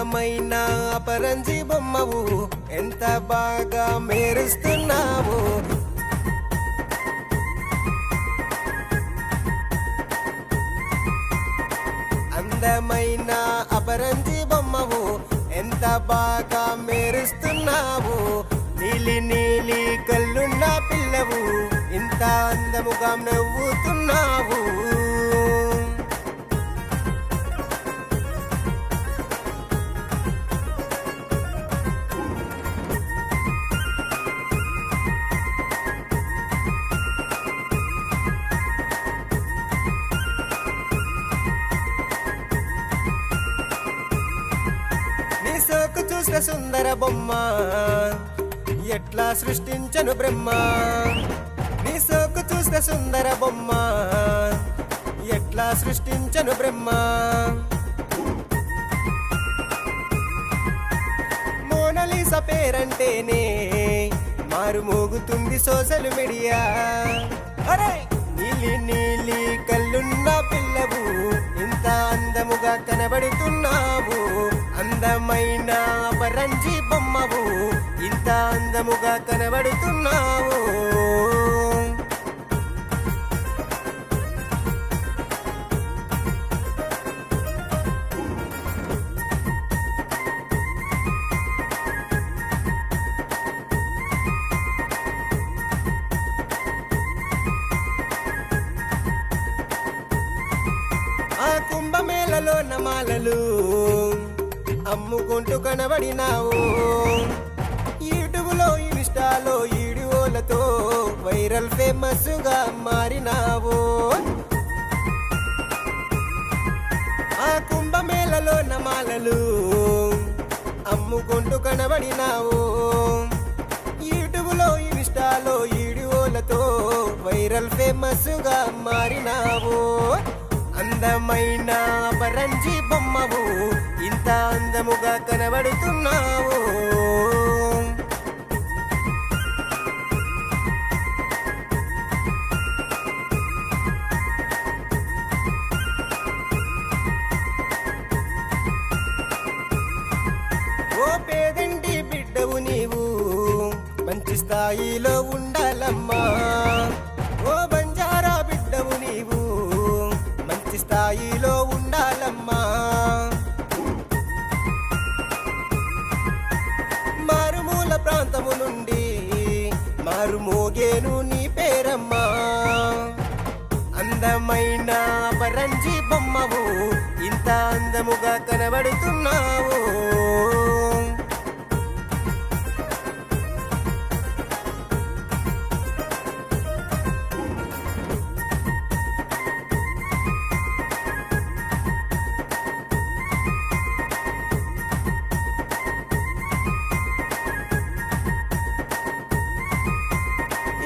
అందమైన అపరంజి బొమ్మవు ఎంత బాగా మెరుస్తున్నావు. అందమైన అపరంజి బొమ్మవు ఎంత బాగా మెరుస్తున్నావు. నీలి నీలి కళ్ళున్న పిల్లవు ఇంత అందముగా నవ్వుతున్నావు. నీ సోకు చూసిన సుందర బొమ్మ ఎట్లా సృష్టించను బ్రహ్మ. నీ సోకు చూసిన సుందర బొమ్మ ఎట్లా సృష్టించను బ్రహ్మ. మోనాలిసా పేరంటేనే మారుమోగుతుంది సోషల్ మీడియా. అరే నీలి నీలి కళ్ళున్న పిల్లవు ఇంత అందముగా కనబడుతున్నావు. అందమైన అపరంజి బొమ్మవు ఇంత అందముగా కనబడుతున్నావు. ఆ కుంభమేళలో నమాలలు అమ్ముకుంటూ కనబడినావు. యూట్యూబ్లో ఇన్స్టాలో వీడియోలతో వైరల్ ఫేమస్ గా మారినావు. ఆ కుంభమేళలో నమాలలు అమ్ముకుంటూ కనబడినావు. యూట్యూబ్లో ఇన్స్టాలో వీడియోలతో వైరల్ ఫేమస్ గా మారినావు. అందమైన అపరంజి బొమ్మవు ఇంత అందముగా కనబడుతున్నావు. ఓ పేదంటి బిడ్డవు నీవు మంచి స్థాయిలో ఉండాలమ్మా. ఓ బంజారా బిడ్డవు నీవు మంచి స్థాయిలో ఉండాలమ్మా. మారుమూల ప్రాంతము నుండి మారుమోగేను నీ పేరమ్మా. అందమైన అపరంజి బొమ్మవు ఇంత అందముగా కనబడుతున్నావు.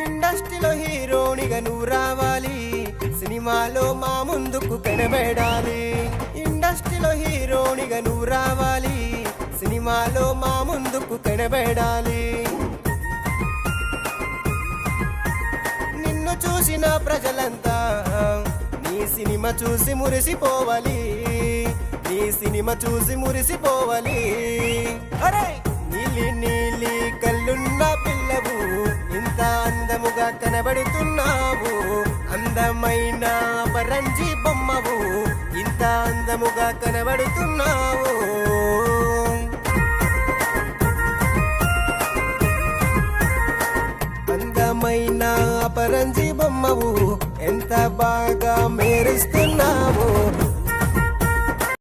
ఇండస్ట్రీలో హీరోనిగా నువ్వు రావాలి. సినిమాలో మా ముందుకు కనబడాలి. ఇండస్ట్రీలో హీరోనిగా నువ్వు రావాలి. సినిమాలో మా ముందుకు కనబడాలి. నిన్ను చూసిన ప్రజలంతా నీ సినిమా చూసి మురిసిపోవాలి. నీ సినిమా చూసి మురిసిపోవాలి. అరే నీలి నీలి కళ్ళున్న పిల్లవు ఇంత అందముగా కనబడుతున్నావు. అందమైన అపరంజి బొమ్మవు ఇంత అందముగా కనబడుతున్నావు. అందమైన అపరంజి బొమ్మవు ఎంత బాగా మెరుస్తున్నావు.